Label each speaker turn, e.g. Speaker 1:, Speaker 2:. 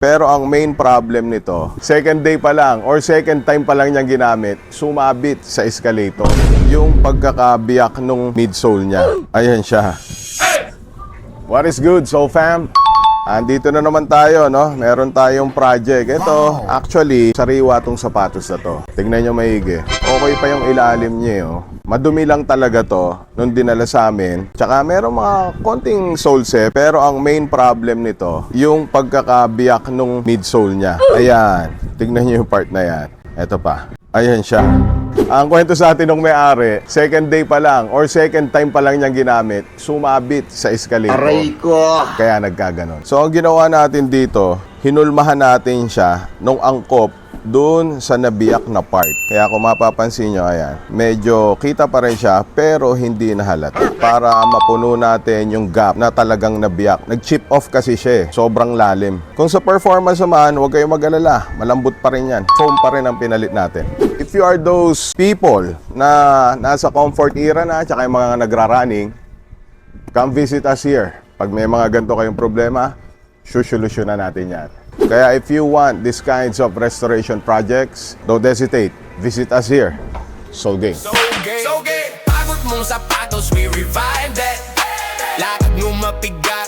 Speaker 1: Pero ang main problem nito, second day pa lang or second time pa lang niyang ginamit, sumabit sa escalator. Yung pagkakabiyak nung midsole niya. Ayan siya. What is good, so fam? Andito na naman tayo, no? Meron tayong project. Ito, actually, sariwa tong sapatos na to. Tignan nyo maigi. Okay pa yung ilalim niya, oh. Madumi lang talaga to nung dinala sa amin. Tsaka meron mga konting soles pero ang main problem nito, yung pagkakabiyak nung midsole niya. Ayan, tignan nyo yung part na yan. Ito pa. Ayan siya. Ang kwento sa atin ng may-ari, second day pa lang or second time pa lang niyang ginamit, sumabit sa escalator.
Speaker 2: Aray ko!
Speaker 1: Kaya nagkaganon. So ang ginawa natin dito, hinulmahan natin siya nung angkop doon sa nabiyak na part. Kaya kung mapapansin nyo, ayan, medyo kita pa rin siya pero hindi nahalata. Para mapuno natin yung gap na talagang nabiyak. Nag-chip off kasi siya, sobrang lalim. Kung sa performance naman, huwag kayong mag-alala. Malambot pa rin yan. Foam pa rin ang pinalit natin. If you are those people na nasa comfort era na, tsaka yung mga nagra-running, come visit us here. Pag may mga ganito kayong problema, susolusyonan natin yan. Kaya if you want these kinds of restoration projects, don't hesitate. Visit us here. So game.
Speaker 3: So gay, pagod mong sapatos, we revive that. Lakad mo mapigat.